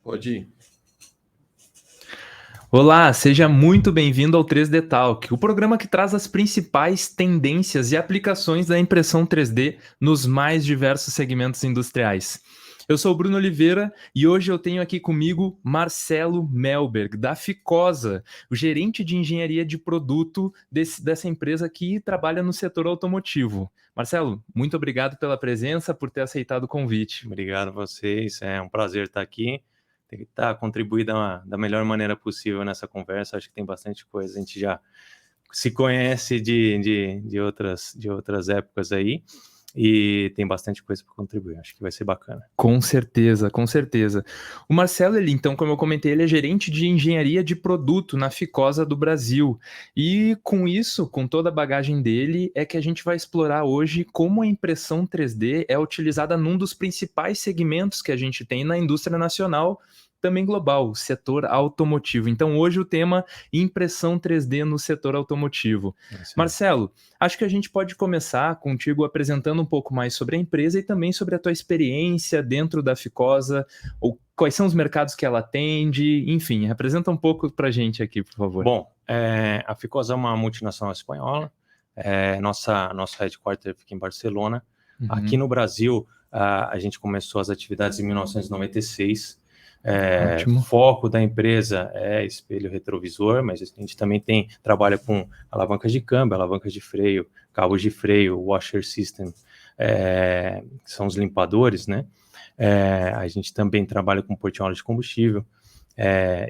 Pode ir. Olá, seja muito bem-vindo ao 3D Talk, o programa que traz as principais tendências e aplicações da impressão 3D nos mais diversos segmentos industriais. Eu sou o Bruno Oliveira e hoje eu tenho aqui comigo Marcelo Melberg, da Ficosa, o gerente de engenharia de produto dessa empresa que trabalha no setor automotivo. Marcelo, muito obrigado pela presença, por ter aceitado o convite. Obrigado a vocês, é um prazer estar aqui. Tentar contribuir da melhor maneira possível nessa conversa. Acho que tem bastante coisa, a gente já se conhece de outras épocas aí, e tem bastante coisa para contribuir. Acho que vai ser bacana. Com certeza, com certeza. O Marcelo, ele, então, como eu comentei, ele é gerente de engenharia de produto na Ficosa do Brasil. E com isso, com toda a bagagem dele, é que a gente vai explorar hoje como a impressão 3D é utilizada num dos principais segmentos que a gente tem na indústria nacional, também global, o setor automotivo. Então, hoje o tema impressão 3D no setor automotivo. Marcelo, acho que a gente pode começar contigo apresentando um pouco mais sobre a empresa e também sobre a tua experiência dentro da Ficosa, ou quais são os mercados que ela atende, enfim, apresenta um pouco para a gente aqui, por favor. Bom, a Ficosa é uma multinacional espanhola, nosso headquarter fica em Barcelona. Aqui no Brasil, a gente começou as atividades em 1996. Foco da empresa é espelho retrovisor, mas a gente também trabalha com alavancas de câmbio, alavancas de freio, cabos de freio, washer system, são os limpadores, né? A gente também trabalha com portinhola de combustível,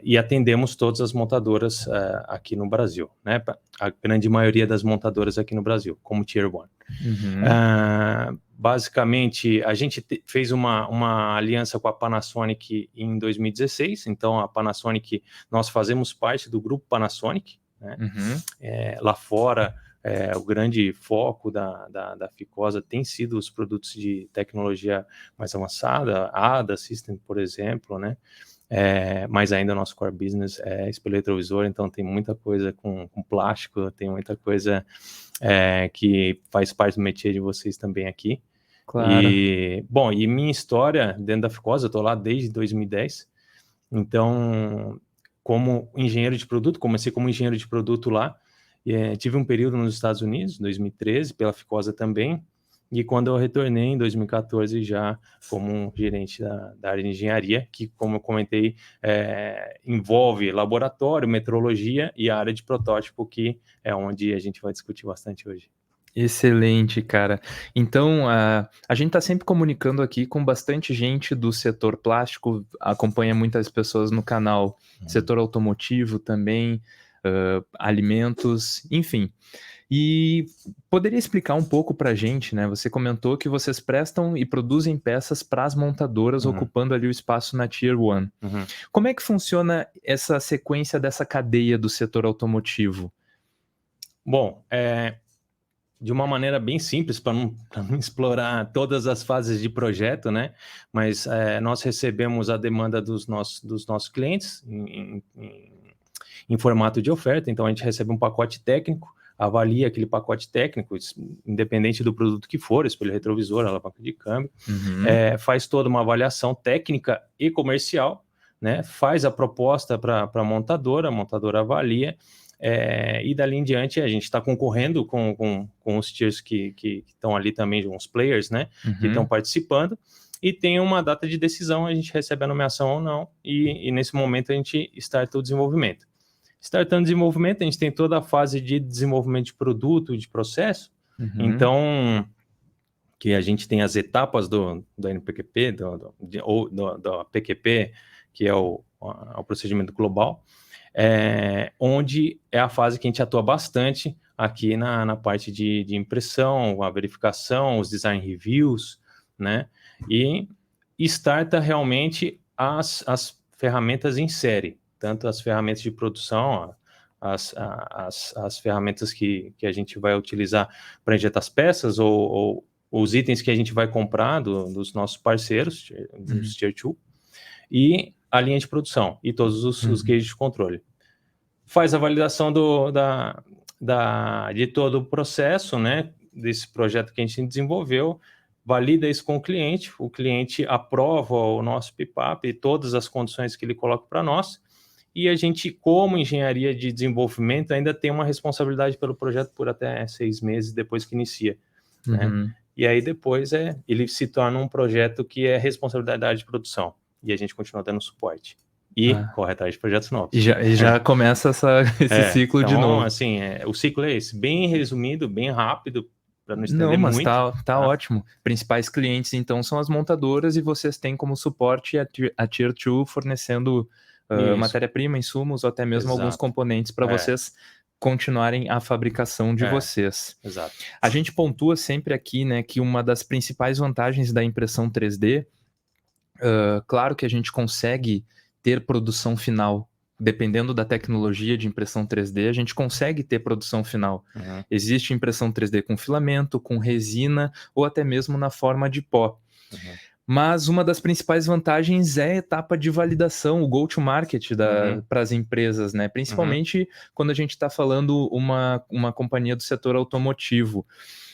e atendemos todas as montadoras aqui no Brasil, né? A grande maioria das montadoras aqui no Brasil, como Tier 1. Basicamente, a gente fez uma aliança com a Panasonic em 2016, então a Panasonic, nós fazemos parte do grupo Panasonic, né? Lá fora, o grande foco da Ficosa tem sido os produtos de tecnologia mais avançada, ADA System, por exemplo, né? Mas ainda o nosso core business é espelho retrovisor, então tem muita coisa com plástico, tem muita coisa que faz parte do métier de vocês também aqui. Claro. E minha história dentro da Ficosa, eu estou lá desde 2010, então, como engenheiro de produto, comecei como engenheiro de produto lá, tive um período nos Estados Unidos, 2013, pela Ficosa também, e quando eu retornei em 2014 já como gerente da área de engenharia, que, como eu comentei, envolve laboratório, metrologia e a área de protótipo, que é onde a gente vai discutir bastante hoje. Excelente, cara. Então, a gente está sempre comunicando aqui com bastante gente do setor plástico, acompanha muitas pessoas no canal, setor automotivo também, alimentos, enfim. E poderia explicar um pouco para a gente, né? Você comentou que vocês prestam e produzem peças para as montadoras, ocupando ali o espaço na Tier 1. Como é que funciona essa sequência dessa cadeia do setor automotivo? Bom, de uma maneira bem simples, para não explorar todas as fases de projeto, né? Mas nós recebemos a demanda dos nossos clientes em formato de oferta, então a gente recebe um pacote técnico, avalia aquele pacote técnico, independente do produto que for, espelho retrovisor, alavanca de câmbio, faz toda uma avaliação técnica e comercial, né? Faz a proposta para a montadora avalia, e dali em diante a gente está concorrendo com os tiers que estão ali também, uns players, né? Que estão participando, e tem uma data de decisão, a gente recebe a nomeação ou não, e nesse momento a gente starta o desenvolvimento. Startando o desenvolvimento, a gente tem toda a fase de desenvolvimento de produto, de processo, então, que a gente tem as etapas do NPQP, do PQP, que é o procedimento global, onde é a fase que a gente atua bastante aqui na parte de impressão, a verificação, os design reviews, né? E starta realmente as ferramentas em série, tanto as ferramentas de produção, as ferramentas que a gente vai utilizar para injetar as peças, ou os itens que a gente vai comprar dos nossos parceiros, dos Tier 2, e a linha de produção e todos os gages de controle. Faz a validação de todo o processo, né, desse projeto que a gente desenvolveu, valida isso com o cliente aprova o nosso PIPAP e todas as condições que ele coloca para nós, e a gente, como engenharia de desenvolvimento, ainda tem uma responsabilidade pelo projeto por até 6 meses depois que inicia, né? E aí depois ele se torna um projeto que é responsabilidade de produção, e a gente continua dando suporte. E corre atrás de projetos novos. E já começa esse ciclo então, de novo. Assim, o ciclo é esse, bem resumido, bem rápido, para não estender muito. Não, mas tá ótimo. Principais clientes, então, são as montadoras, e vocês têm como suporte a Tier 2 fornecendo matéria-prima, insumos, ou até mesmo alguns componentes para vocês continuarem a fabricação de vocês. Exato. A gente pontua sempre aqui, né, que uma das principais vantagens da impressão 3D, claro que a gente consegue ter produção final, dependendo da tecnologia de impressão 3D, a gente consegue ter produção final. Existe impressão 3D com filamento, com resina, ou até mesmo na forma de pó. Mas uma das principais vantagens é a etapa de validação, o go-to-market para as empresas, né? Principalmente quando a gente está falando uma companhia do setor automotivo.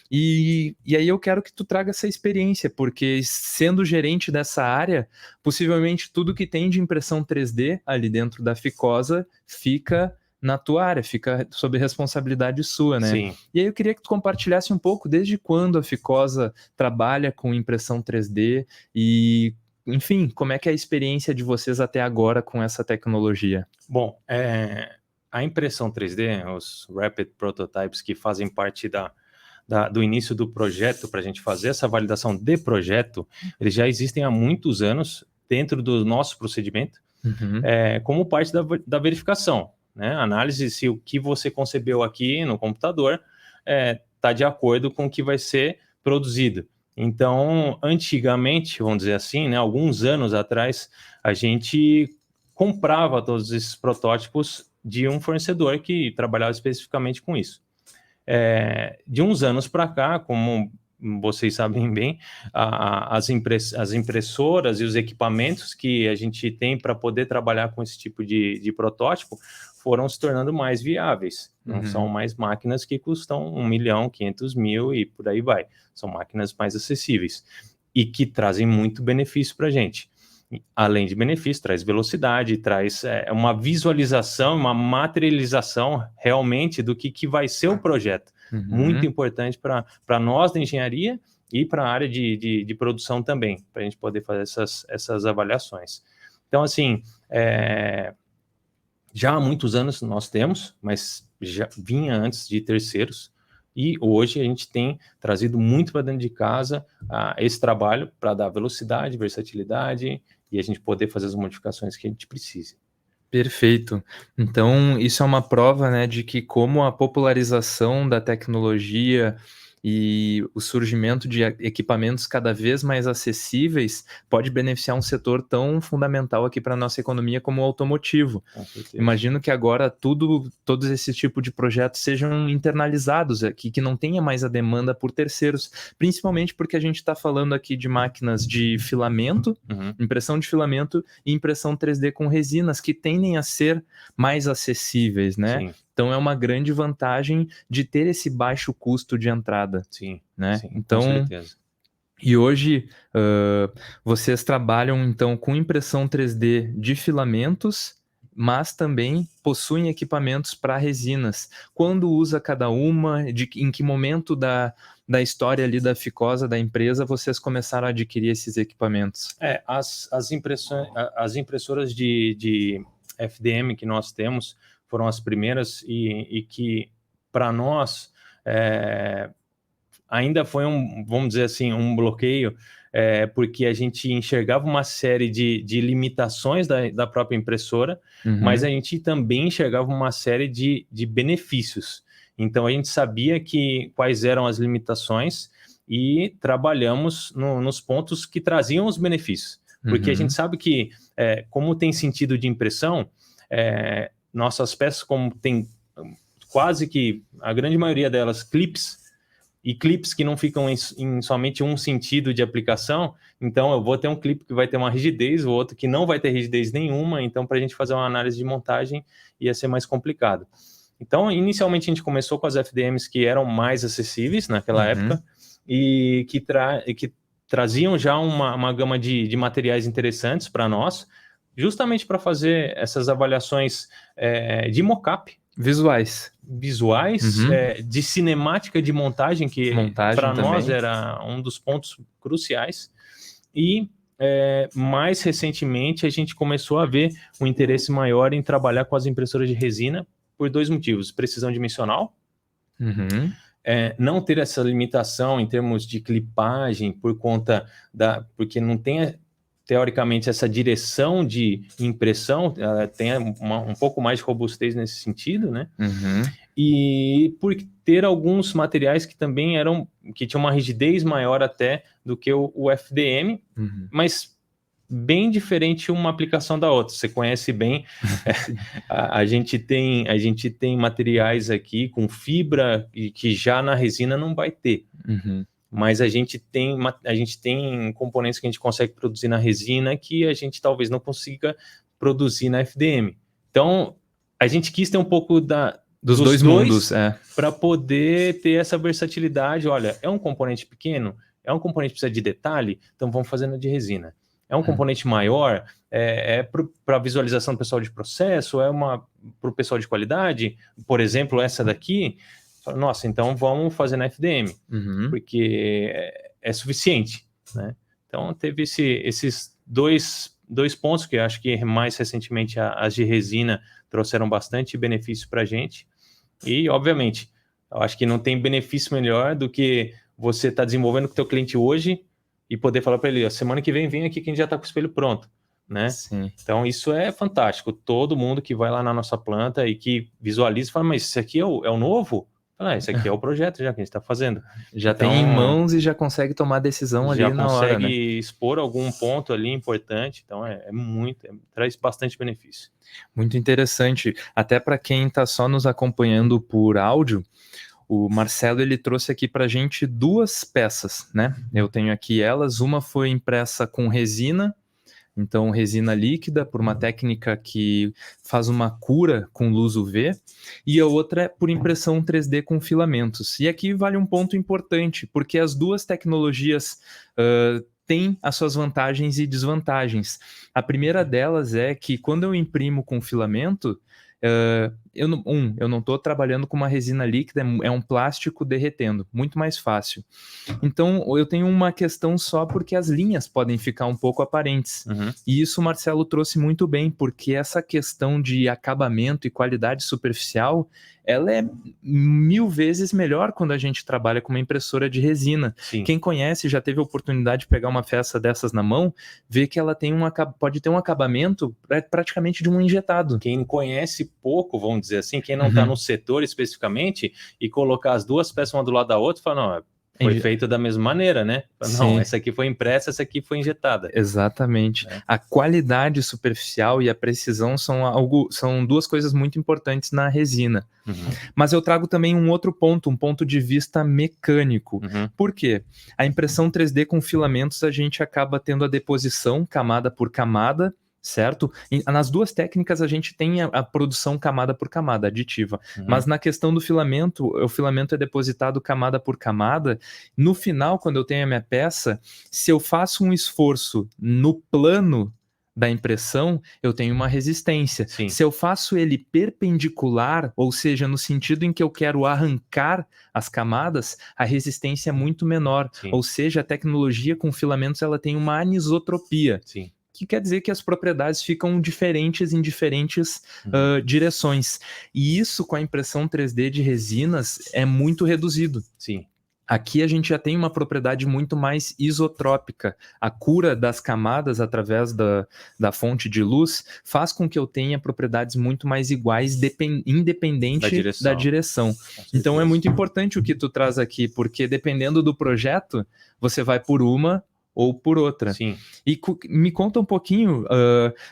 E aí eu quero que tu traga essa experiência, porque sendo gerente dessa área, possivelmente tudo que tem de impressão 3D ali dentro da Ficosa fica na tua área, fica sob responsabilidade sua, né? Sim. E aí eu queria que tu compartilhasse um pouco desde quando a Ficosa trabalha com impressão 3D e, enfim, como é que é a experiência de vocês até agora com essa tecnologia? Bom, a impressão 3D, os Rapid Prototypes que fazem parte do início do projeto, para a gente fazer essa validação de projeto, eles já existem há muitos anos dentro do nosso procedimento, como parte da verificação, né? Análise se o que você concebeu aqui no computador está de acordo com o que vai ser produzido. Então, antigamente, vamos dizer assim, né, alguns anos atrás, a gente comprava todos esses protótipos de um fornecedor que trabalhava especificamente com isso. De uns anos para cá, como vocês sabem bem, as impressoras e os equipamentos que a gente tem para poder trabalhar com esse tipo de protótipo foram se tornando mais viáveis. Não são mais máquinas que custam 1 milhão, 500 mil e por aí vai. São máquinas mais acessíveis e que trazem muito benefício para a gente. Além de benefício, traz velocidade, traz uma visualização, uma materialização realmente do que vai ser o projeto. Muito importante para nós da engenharia e para a área de produção também, para a gente poder fazer essas avaliações. Então, assim, já há muitos anos nós temos, mas já vinha antes de terceiros, e hoje a gente tem trazido muito para dentro de casa esse trabalho para dar velocidade, versatilidade, e a gente poder fazer as modificações que a gente precise. Perfeito. Então, isso é uma prova, né, de que como a popularização da tecnologia e o surgimento de equipamentos cada vez mais acessíveis pode beneficiar um setor tão fundamental aqui para a nossa economia como o automotivo. Imagino que agora todos esses tipos de projetos sejam internalizados aqui, que não tenha mais a demanda por terceiros, principalmente porque a gente está falando aqui de máquinas de filamento, impressão de filamento e impressão 3D com resinas, que tendem a ser mais acessíveis, né? Sim. Então é uma grande vantagem de ter esse baixo custo de entrada. Sim, né? sim, Então, com certeza. E hoje vocês trabalham então com impressão 3D de filamentos, mas também possuem equipamentos para resinas. Quando usa cada uma? Em que momento da história ali da Ficosa, da empresa, vocês começaram a adquirir esses equipamentos? As impressoras de FDM que nós temos foram as primeiras e que, para nós, ainda foi vamos dizer assim, um bloqueio, porque a gente enxergava uma série de limitações da própria impressora, mas a gente também enxergava uma série de benefícios. Então, a gente sabia quais eram as limitações e trabalhamos nos pontos que traziam os benefícios. Porque a gente sabe que, como tem sentido de impressão, nossas peças, como tem quase que a grande maioria delas clips, e clipes que não ficam em somente um sentido de aplicação, então eu vou ter um clipe que vai ter uma rigidez, o outro que não vai ter rigidez nenhuma, então para a gente fazer uma análise de montagem ia ser mais complicado. Então, inicialmente a gente começou com as FDMs que eram mais acessíveis naquela época, e que traziam já uma gama de materiais interessantes para nós, justamente para fazer essas avaliações de mockup. Visuais, De cinemática de montagem, que para nós era um dos pontos cruciais. E mais recentemente a gente começou a ver um interesse maior em trabalhar com as impressoras de resina por 2 motivos: precisão dimensional, não ter essa limitação em termos de clipagem por conta porque não tem teoricamente essa direção de impressão, tem um pouco mais de robustez nesse sentido, né? E por ter alguns materiais que também que tinham uma rigidez maior até do que o FDM, mas bem diferente uma aplicação da outra. Você conhece bem. A gente tem materiais aqui com fibra que já na resina não vai ter. Mas a gente tem componentes que a gente consegue produzir na resina que a gente talvez não consiga produzir na FDM. Então, a gente quis ter um pouco dos dois mundos, para poder ter essa versatilidade. Olha, é um componente pequeno, é um componente que precisa de detalhe, então vamos fazendo de resina. É um componente maior, para visualização do pessoal de processo, para o pessoal de qualidade, por exemplo, essa daqui. Nossa, então vamos fazer na FDM, porque é suficiente, né? Então teve esses dois pontos que eu acho que mais recentemente as de resina trouxeram bastante benefício para a gente. E, obviamente, eu acho que não tem benefício melhor do que você estar desenvolvendo com o teu cliente hoje e poder falar para ele: semana que vem aqui que a gente já está com o espelho pronto, né? Sim. Então isso é fantástico. Todo mundo que vai lá na nossa planta e que visualiza fala: mas esse aqui é o novo? Esse aqui é o projeto já que a gente está fazendo. Já tem em mãos e já consegue tomar decisão ali na hora, né? Já consegue expor algum ponto ali importante. Então traz bastante benefício. Muito interessante. Até para quem está só nos acompanhando por áudio, o Marcelo ele trouxe aqui para a gente 2 peças, né? Eu tenho aqui elas. Uma foi impressa com resina. Então, resina líquida, por uma técnica que faz uma cura com luz UV, e a outra é por impressão 3D com filamentos. E aqui vale um ponto importante, porque as 2 tecnologias têm as suas vantagens e desvantagens. A primeira delas é que quando eu imprimo com filamento, eu não estou trabalhando com uma resina líquida, é um plástico derretendo, muito mais fácil. Então, eu tenho uma questão só porque as linhas podem ficar um pouco aparentes. E isso o Marcelo trouxe muito bem, porque essa questão de acabamento e qualidade superficial, ela é 1000 vezes melhor quando a gente trabalha com uma impressora de resina. Sim. Quem conhece, já teve a oportunidade de pegar uma peça dessas na mão, vê que ela pode ter um acabamento praticamente de um injetado. Quem conhece pouco, vamos dizer assim, quem não está no setor especificamente, e colocar as 2 peças uma do lado da outra, fala: não, foi feito da mesma maneira, né? Não, essa aqui foi impressa, essa aqui foi injetada. Exatamente. A qualidade superficial e a precisão são 2 coisas muito importantes na resina. Mas eu trago também um outro ponto, um ponto de vista mecânico. Por quê? A impressão 3D com filamentos, a gente acaba tendo a deposição camada por camada, certo? Nas 2 técnicas a gente tem a produção camada por camada, aditiva. Mas na questão do filamento, o filamento é depositado camada por camada. No final, quando eu tenho a minha peça, se eu faço um esforço no plano da impressão, eu tenho uma resistência. Sim. Se eu faço ele perpendicular, ou seja, no sentido em que eu quero arrancar as camadas, a resistência é muito menor. Sim. Ou seja, a tecnologia com filamentos ela tem uma anisotropia. Sim. Que quer dizer que as propriedades ficam diferentes em diferentes direções. E isso com a impressão 3D de resinas é muito reduzido. Sim. Aqui a gente já tem uma propriedade muito mais isotrópica. A cura das camadas através da fonte de luz faz com que eu tenha propriedades muito mais iguais, independente da direção. Então é muito importante o que tu traz aqui, porque dependendo do projeto, você vai por uma ou por outra. Sim. E me conta um pouquinho,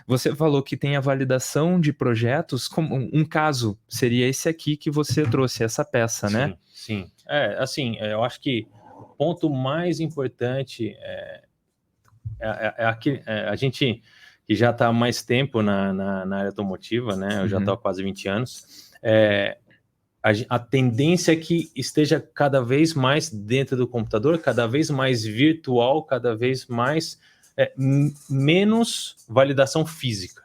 você falou que tem a validação de projetos, como um caso seria esse aqui que você trouxe, essa peça, né? Sim. Eu acho que o ponto mais importante a gente que já está há mais tempo na área automotiva, né? Eu já estou há quase 20 anos. a tendência é que esteja cada vez mais dentro do computador, cada vez mais virtual, cada vez mais menos validação física,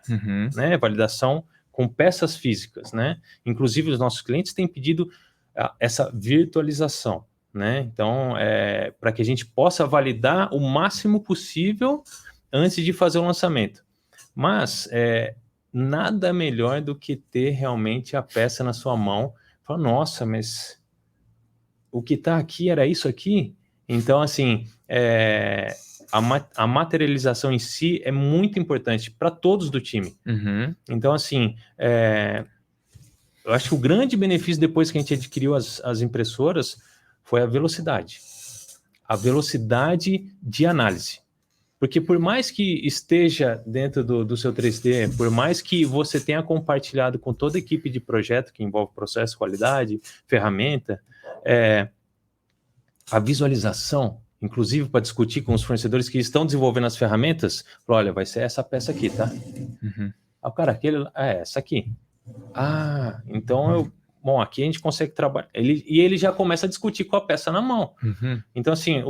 né? Validação com peças físicas, né? Inclusive, os nossos clientes têm pedido essa virtualização, né? Então, para que a gente possa validar o máximo possível antes de fazer o lançamento. Mas nada melhor do que ter realmente a peça na sua mão. Fala, nossa, mas o que está aqui era isso aqui? Então, assim, a materialização em si é muito importante para todos do time. Então, assim, eu acho que o grande benefício depois que a gente adquiriu as impressoras foi a velocidade. A velocidade de análise. Porque por mais que esteja dentro do seu 3D, por mais que você tenha compartilhado com toda a equipe de projeto que envolve processo, qualidade, ferramenta, a visualização, inclusive para discutir com os fornecedores que estão desenvolvendo as ferramentas, olha, vai ser essa peça aqui, tá? O cara, essa aqui. Então bom, aqui a gente consegue trabalhar. Ele já começa a discutir com a peça na mão. Então, assim,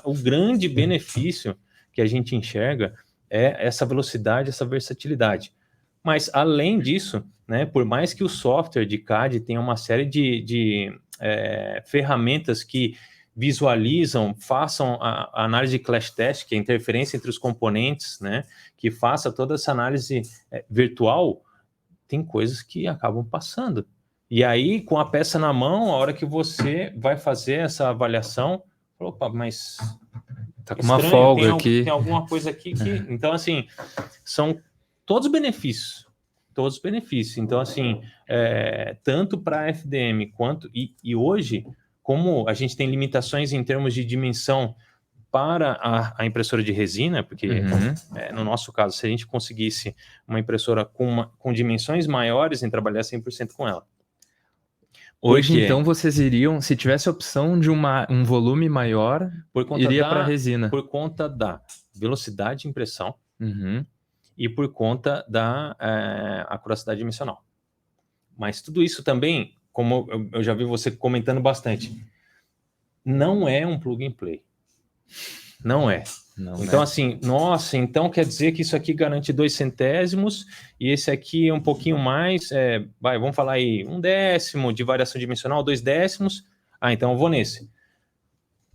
o grande benefício que a gente enxerga é essa velocidade, essa versatilidade. Mas, além disso, né, por mais que o software de CAD tenha uma série de ferramentas que visualizam, façam a análise de clash test, que é a interferência entre os componentes, né, que faça toda essa análise virtual, tem coisas que acabam passando. E aí, com a peça na mão, a hora que você vai fazer essa avaliação, opa, mas tá com uma folga aqui. Tem alguma coisa aqui que... Então, assim, são todos benefícios. Todos benefícios. Então, assim, tanto para a FDM quanto... E hoje, como a gente tem limitações em termos de dimensão para a impressora de resina, porque no nosso caso, se a gente conseguisse uma impressora com dimensões maiores, em trabalhar 100% com ela. Hoje, então, vocês iriam, se tivesse a opção de um volume maior, iria para a resina. Por conta da velocidade de impressão e por conta da acuracidade dimensional. Mas tudo isso também, como eu já vi você comentando bastante, não é um plug and play. Não é. Então, assim, nossa, então quer dizer que isso aqui garante 2 centésimos e esse aqui é um pouquinho mais, vamos falar aí, 1/10 de variação dimensional, 2/10. Então eu vou nesse.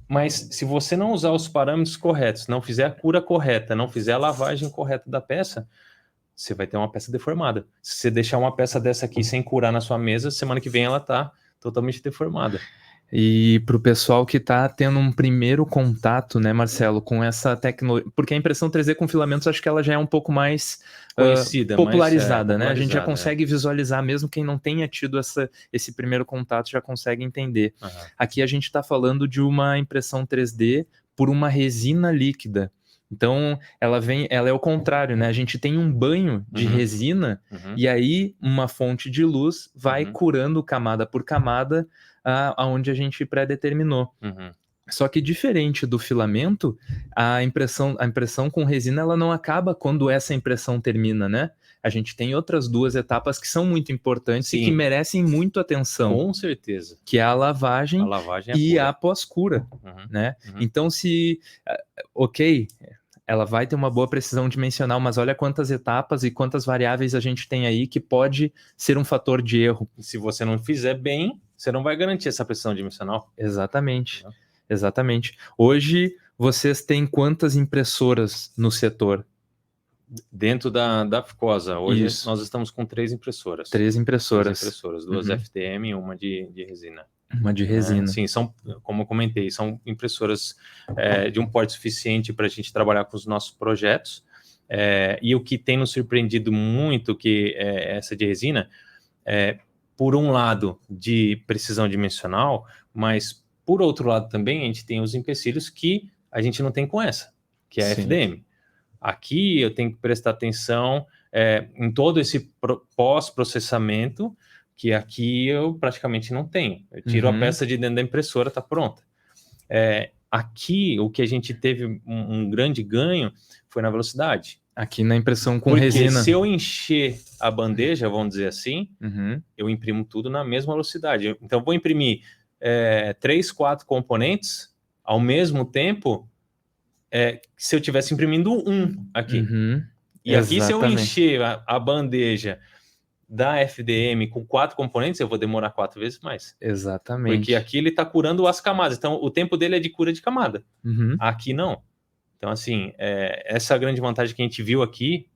Mas se você não usar os parâmetros corretos, não fizer a cura correta, não fizer a lavagem correta da peça, você vai ter uma peça deformada. Se você deixar uma peça dessa aqui sem curar na sua mesa, semana que vem ela está totalmente deformada. E para o pessoal que está tendo um primeiro contato, né, Marcelo, com essa tecnologia, porque a impressão 3D com filamentos, acho que ela já é um pouco mais conhecida, popularizada, né? A gente já consegue visualizar, mesmo quem não tenha tido esse primeiro contato já consegue entender. Aqui a gente está falando de uma impressão 3D por uma resina líquida. Então, ela é o contrário, né? A gente tem um banho de resina e aí uma fonte de luz vai curando camada por camada aonde a gente pré-determinou. Só que diferente do filamento, a impressão com resina ela não acaba quando essa impressão termina, né? A gente tem outras 2 etapas que são muito importantes e que merecem muito atenção. Com certeza. Que é a lavagem e a pós-cura, né? Então, ela vai ter uma boa precisão dimensional, mas olha quantas etapas e quantas variáveis a gente tem aí que pode ser um fator de erro. E se você não fizer bem, você não vai garantir essa precisão dimensional. Exatamente. Exatamente. Hoje, vocês têm quantas impressoras no setor? Dentro da Ficosa, hoje nós estamos com 3 impressoras. 3 impressoras. 2 FDM e uma de resina. Uma de resina. Sim, como eu comentei, são impressoras de um porte suficiente para a gente trabalhar com os nossos projetos. E o que tem nos surpreendido muito, que essa de resina, por um lado, de precisão dimensional, mas por outro lado também, a gente tem os empecilhos que a gente não tem com essa, que é a FDM. Aqui eu tenho que prestar atenção em todo esse pós-processamento, que aqui eu praticamente não tenho. Eu tiro a peça de dentro da impressora, está pronta. Aqui, o que a gente teve um grande ganho foi na velocidade. Aqui na impressão com Porque resina. se eu encher a bandeja, vamos dizer assim, Uhum. eu imprimo tudo na mesma velocidade. Então, eu vou imprimir 3, 4 componentes ao mesmo tempo, se eu estivesse imprimindo um aqui. Uhum. E aqui, se eu Exatamente. encher a bandeja da FDM com 4 componentes, eu vou demorar 4 vezes mais. Exatamente. Porque aqui ele está curando as camadas. Então, o tempo dele é de cura de camada. Uhum. Aqui não. Então, assim, essa é a grande vantagem que a gente viu aqui.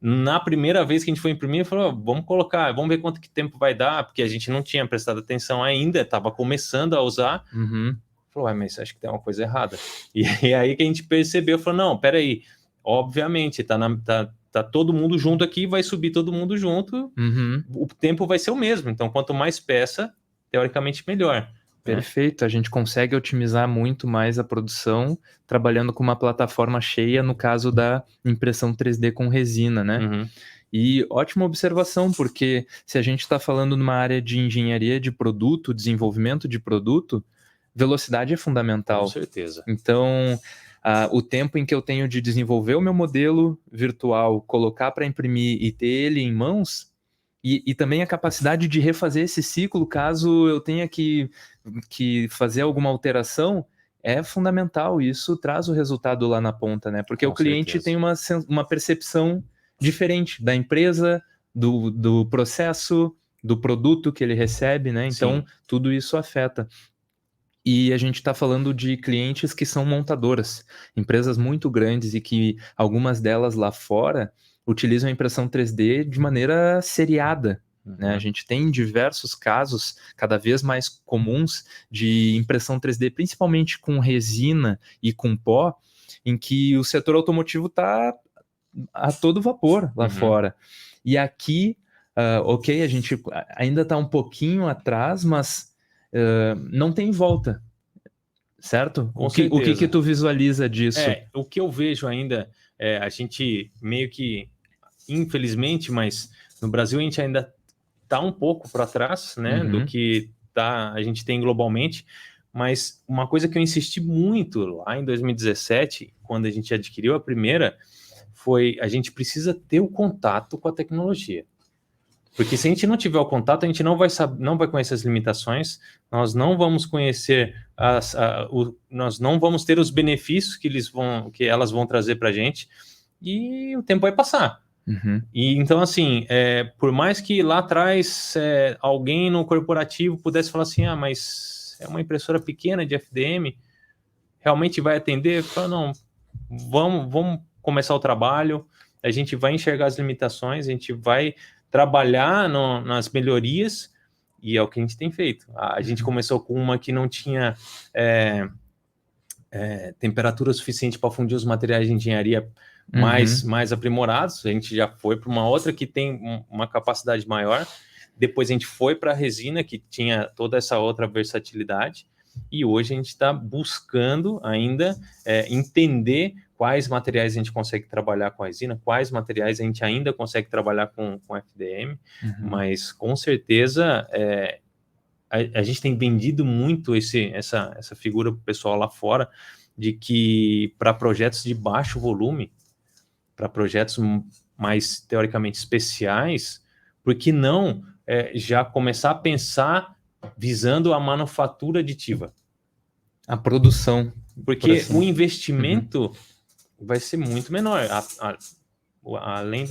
Na primeira vez que a gente foi imprimir, falou, vamos colocar, vamos ver quanto que tempo vai dar, porque a gente não tinha prestado atenção ainda, estava começando a usar. Uhum. Falou, mas acho que tem uma coisa errada. E aí que a gente percebeu, falou, não, peraí, obviamente, tá todo mundo junto aqui, vai subir todo mundo junto, Uhum. o tempo vai ser o mesmo. Então, quanto mais peça, teoricamente, melhor. Né? Perfeito, a gente consegue otimizar muito mais a produção trabalhando com uma plataforma cheia, no caso da impressão 3D com resina, né? Uhum. E ótima observação, porque se a gente está falando numa área de engenharia de produto, desenvolvimento de produto, velocidade é fundamental. Com certeza. Então, o tempo em que eu tenho de desenvolver o meu modelo virtual, colocar para imprimir e ter ele em mãos, e também a capacidade de refazer esse ciclo caso eu tenha que fazer alguma alteração, é fundamental. E isso traz o resultado lá na ponta, né? Porque Com o cliente certeza. tem uma percepção diferente da empresa, do processo, do produto que ele recebe, né? Então, Sim. tudo isso afeta. E a gente está falando de clientes que são montadoras, empresas muito grandes e que algumas delas lá fora utilizam a impressão 3D de maneira seriada. Né? A gente tem diversos casos cada vez mais comuns de impressão 3D, principalmente com resina e com pó, em que o setor automotivo está a todo vapor lá fora. E aqui, ok, a gente ainda está um pouquinho atrás, mas não tem volta, certo? Com O que certeza. tu visualiza disso? O que eu vejo ainda, a gente meio que, infelizmente, mas no Brasil a gente ainda está um pouco para trás, né, do que a gente tem globalmente, mas uma coisa que eu insisti muito lá em 2017, quando a gente adquiriu a primeira, foi a gente precisa ter o contato com a tecnologia. Porque se a gente não tiver o contato, a gente não vai saber, não vai conhecer as limitações, nós não vamos conhecer nós não vamos ter os benefícios que elas vão trazer para a gente, e o tempo vai passar. E então, assim, por mais que lá atrás alguém no corporativo pudesse falar assim, mas é uma impressora pequena de FDM, realmente vai atender? Fala, não, vamos começar o trabalho, a gente vai enxergar as limitações, a gente vai trabalhar nas melhorias, e é o que a gente tem feito. A gente começou com uma que não tinha temperatura suficiente para fundir os materiais de engenharia mais aprimorados, a gente já foi para uma outra que tem uma capacidade maior, depois a gente foi para a resina, que tinha toda essa outra versatilidade, e hoje a gente está buscando ainda entender quais materiais a gente consegue trabalhar com a resina, quais materiais a gente ainda consegue trabalhar com FDM, mas com certeza a gente tem vendido muito essa figura para o pessoal lá fora, de que para projetos de baixo volume, para projetos mais teoricamente especiais, por que não já começar a pensar visando a manufatura aditiva? A produção. Porque o investimento vai ser muito menor. Além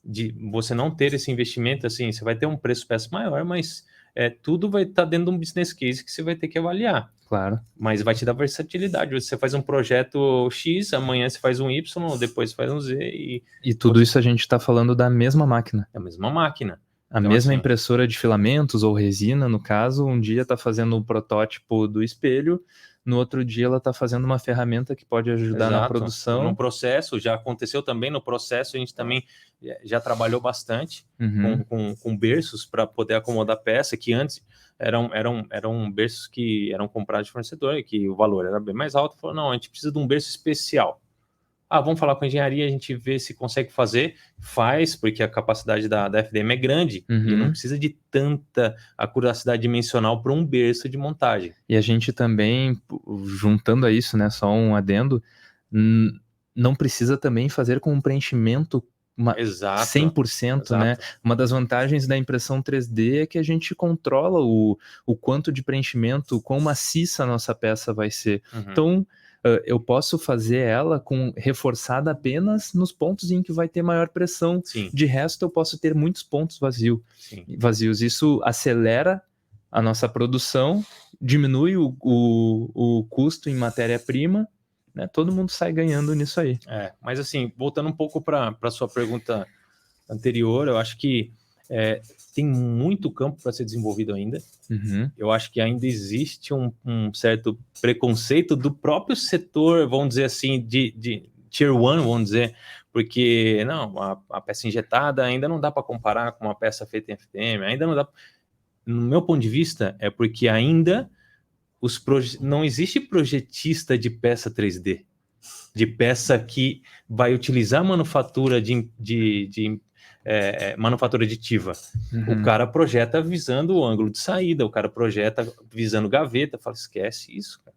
de você não ter esse investimento, assim, você vai ter um preço peça maior, mas tudo vai estar dentro de um business case que você vai ter que avaliar. Claro. Mas vai te dar versatilidade. Você faz um projeto X, amanhã você faz um Y, depois você faz um Z. E tudo isso a gente está falando da mesma máquina. É a mesma máquina. A mesma impressora de filamentos ou resina, no caso, um dia está fazendo um protótipo do espelho, no outro dia ela está fazendo uma ferramenta que pode ajudar na produção. No processo, já aconteceu também no processo, a gente também já trabalhou bastante com berços para poder acomodar peça, que antes eram berços que eram comprados de fornecedor, e que o valor era bem mais alto. Falou, não, a gente precisa de um berço especial. Vamos falar com a engenharia, a gente vê se consegue fazer, faz, porque a capacidade da FDM é grande, e não precisa de tanta acuracidade dimensional para um berço de montagem. E a gente também, juntando a isso, né, só um adendo, não precisa também fazer com um preenchimento Exato, 100%, né? Uma das vantagens da impressão 3D é que a gente controla o quanto de preenchimento, o quão maciça a nossa peça vai ser. Então, eu posso fazer ela reforçada apenas nos pontos em que vai ter maior pressão. Sim. De resto, eu posso ter muitos pontos Sim. vazios. Isso acelera a nossa produção, diminui o custo em matéria-prima, né? Todo mundo sai ganhando nisso aí. Mas assim, voltando um pouco para a sua pergunta anterior, eu acho que tem muito campo para ser desenvolvido ainda. Eu acho que ainda existe um certo preconceito do próprio setor, vamos dizer assim, de Tier 1, vamos dizer, porque não, a peça injetada ainda não dá para comparar com uma peça feita em FDM, ainda não dá. No meu ponto de vista, é porque ainda não existe projetista de peça 3D, de peça que vai utilizar manufatura manufatura aditiva. O cara projeta visando o ângulo de saída, o cara projeta visando gaveta, fala, esquece isso, cara.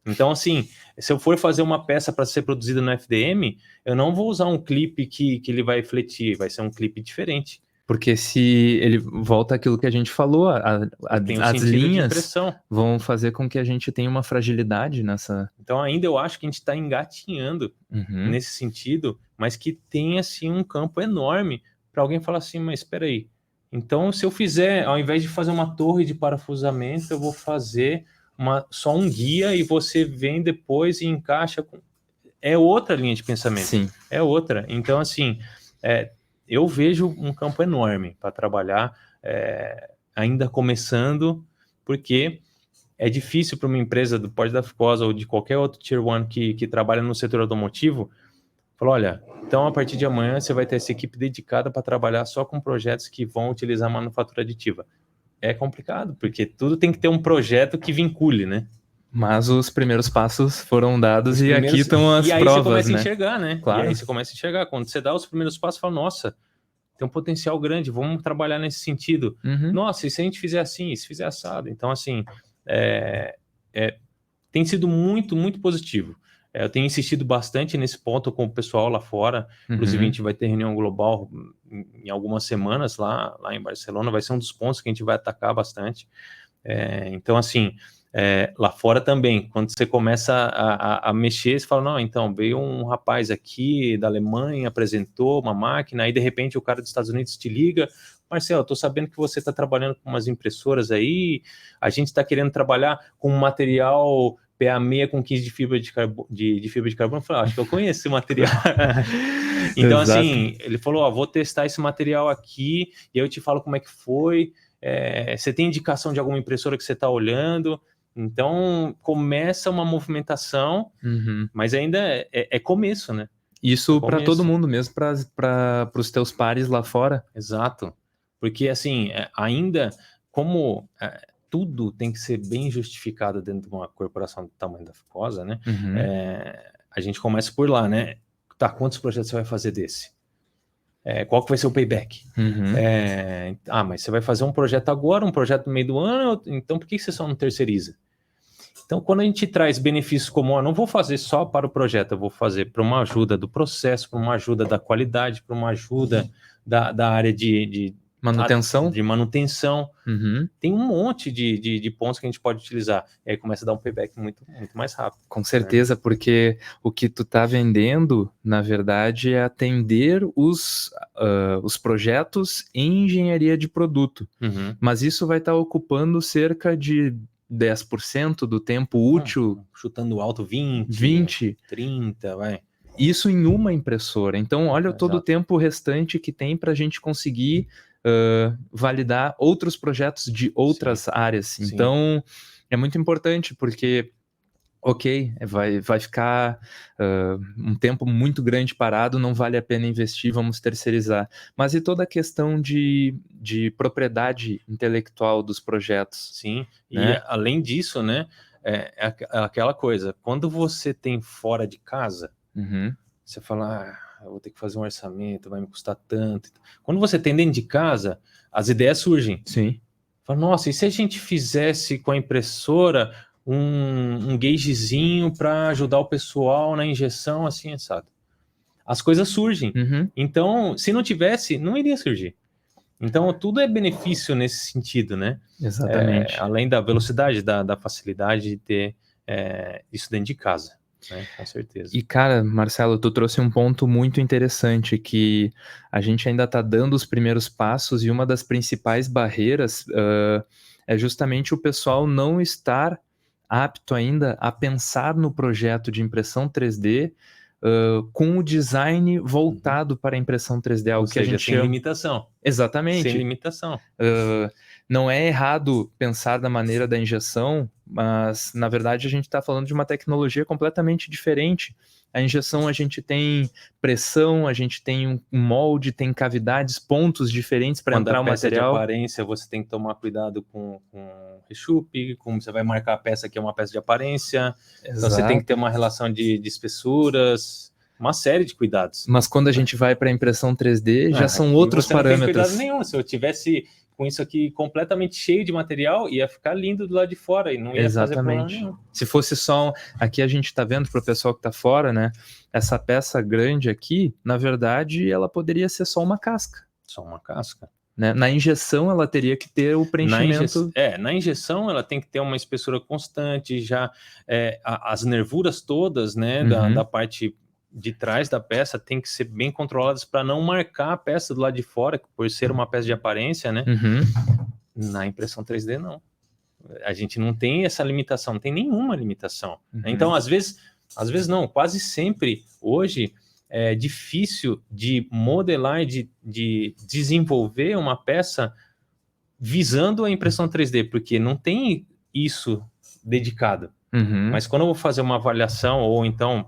Então, assim, se eu for fazer uma peça para ser produzida no FDM, eu não vou usar um clipe que ele vai fletir, vai ser um clipe diferente. Porque se ele volta àquilo que a gente falou, as linhas vão fazer com que a gente tenha uma fragilidade nessa... Então ainda eu acho que a gente está engatinhando nesse sentido, mas que tem assim um campo enorme para alguém falar assim, mas espera aí, então se eu fizer, ao invés de fazer uma torre de parafusamento, eu vou fazer só um guia e você vem depois e encaixa com... É outra linha de pensamento. Sim. É outra. Então assim, eu vejo um campo enorme para trabalhar, ainda começando, porque é difícil para uma empresa do porte da Ficosa ou de qualquer outro Tier 1 que trabalha no setor automotivo, falar, olha, então a partir de amanhã você vai ter essa equipe dedicada para trabalhar só com projetos que vão utilizar manufatura aditiva. É complicado, porque tudo tem que ter um projeto que vincule, né? Mas os primeiros passos foram dados e aqui estão as provas, né? E aí você começa a enxergar, né? Claro. E aí você começa a enxergar. Quando você dá os primeiros passos, fala, nossa, tem um potencial grande, vamos trabalhar nesse sentido. Nossa, e se a gente fizer assim, e se fizer assado? Então, assim, tem sido muito, muito positivo. Eu tenho insistido bastante nesse ponto com o pessoal lá fora. Inclusive, a gente vai ter reunião global em algumas semanas lá em Barcelona. Vai ser um dos pontos que a gente vai atacar bastante. Então, assim, lá fora também, quando você começa a mexer, você fala, não, então, veio um rapaz aqui da Alemanha, apresentou uma máquina, aí de repente o cara dos Estados Unidos te liga, Marcelo, eu tô sabendo que você está trabalhando com umas impressoras aí, a gente está querendo trabalhar com um material PA6 com 15 de fibra de carbono. Eu falei, acho que eu conheço esse material. Então, assim, ele falou, vou testar esse material aqui, e eu te falo como é que foi, você tem indicação de alguma impressora que você está olhando? Então, começa uma movimentação, mas ainda é começo, né? Isso para todo mundo mesmo, para os teus pares lá fora. Exato. Porque, assim, ainda como tudo tem que ser bem justificado dentro de uma corporação do tamanho da Ficosa, né? A gente começa por lá, né? Tá, quantos projetos você vai fazer desse? Qual que vai ser o payback? Mas você vai fazer um projeto agora, um projeto no meio do ano, então por que você só não terceiriza? Então, quando a gente traz benefícios como, eu não vou fazer só para o projeto, eu vou fazer para uma ajuda do processo, para uma ajuda da qualidade, para uma ajuda da área de manutenção. Tem um monte de pontos que a gente pode utilizar. E aí começa a dar um payback muito, muito mais rápido. Com certeza, né? Porque o que tu tá vendendo, na verdade, é atender os projetos em engenharia de produto. Mas isso vai estar ocupando cerca de 10% do tempo útil. Chutando alto 20, 30, vai. Isso em uma impressora. Então, olha todo o tempo restante que tem para a gente conseguir validar outros projetos de outras áreas. Então, é muito importante, porque, vai ficar um tempo muito grande parado, não vale a pena investir, vamos terceirizar. Mas e toda a questão de propriedade intelectual dos projetos? Sim, né? E além disso, né, é aquela coisa, quando você tem fora de casa, você fala, eu vou ter que fazer um orçamento, vai me custar tanto. Quando você tem dentro de casa, as ideias surgem. Sim. Fala, nossa, e se a gente fizesse com a impressora um gaugezinho para ajudar o pessoal na injeção, assim, sabe? as coisas surgem. Uhum. Então, se não tivesse, não iria surgir. Então, tudo é benefício nesse sentido, né? Exatamente. Além da velocidade, da facilidade de ter isso dentro de casa, né? Com certeza. E, cara, Marcelo, tu trouxe um ponto muito interessante, que a gente ainda está dando os primeiros passos, e uma das principais barreiras é justamente o pessoal não estar apto ainda a pensar no projeto de impressão 3D com o design voltado para a impressão 3D, algo Ou que a seja, gente sem chama... limitação. Exatamente. Sem limitação. Não é errado pensar da maneira da injeção, mas, na verdade, a gente está falando de uma tecnologia completamente diferente. A injeção, a gente tem pressão, a gente tem um molde, tem cavidades, pontos diferentes para entrar o Quando a peça é de material. aparência, você tem que tomar cuidado com rechupe, como você vai marcar a peça que é uma peça de aparência. Exato. Então, você tem que ter uma relação de espessuras, uma série de cuidados. Mas quando a gente vai para a impressão 3D, já são outros você não tem parâmetros. cuidado nenhum. Se eu tivesse com isso aqui completamente cheio de material, ia ficar lindo do lado de fora e não ia fazer problema nenhum. Se fosse só... Aqui a gente está vendo, para o pessoal que está fora, né? Essa peça grande aqui, na verdade, ela poderia ser só uma casca. Só uma casca. Né? Na injeção, ela teria que ter o preenchimento... Na injeção, ela tem que ter uma espessura constante, já as nervuras todas, né, da parte de trás da peça tem que ser bem controladas para não marcar a peça do lado de fora, por ser uma peça de aparência, né? Na impressão 3D, não. A gente não tem essa limitação, não tem nenhuma limitação. Então, às vezes não, quase sempre, hoje, é difícil de modelar e de desenvolver uma peça visando a impressão 3D, porque não tem isso dedicado. Mas quando eu vou fazer uma avaliação, ou então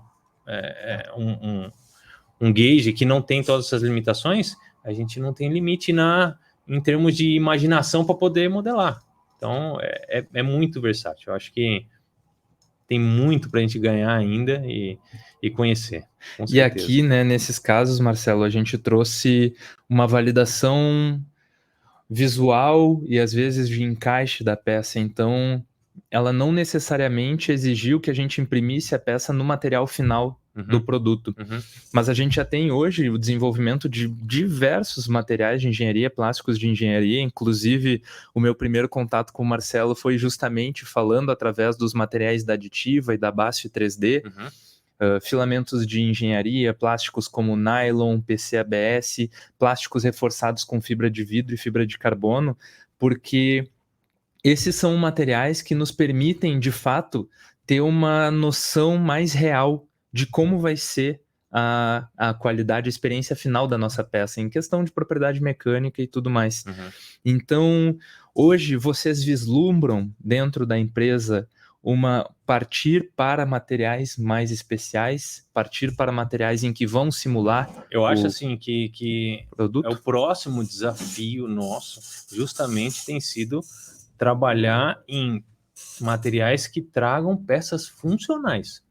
um gauge que não tem todas essas limitações, a gente não tem limite em termos de imaginação para poder modelar. Então, é muito versátil. Eu acho que tem muito para a gente ganhar ainda e conhecer. E aqui, né, nesses casos, Marcelo, a gente trouxe uma validação visual e às vezes de encaixe da peça. Então, ela não necessariamente exigiu que a gente imprimisse a peça no material final do produto. Mas a gente já tem hoje o desenvolvimento de diversos materiais de engenharia, plásticos de engenharia. Inclusive, o meu primeiro contato com o Marcelo foi justamente falando através dos materiais da Additiva e da BASF 3D. Filamentos de engenharia, plásticos como nylon, PC-ABS, plásticos reforçados com fibra de vidro e fibra de carbono, porque esses são materiais que nos permitem, de fato, ter uma noção mais real de como vai ser a qualidade, a experiência final da nossa peça, em questão de propriedade mecânica e tudo mais. Então, hoje, vocês vislumbram dentro da empresa partir para materiais mais especiais, partir para materiais em que vão simular... Eu acho assim que produto? É o próximo desafio nosso, justamente tem sido trabalhar em materiais que tragam peças funcionais.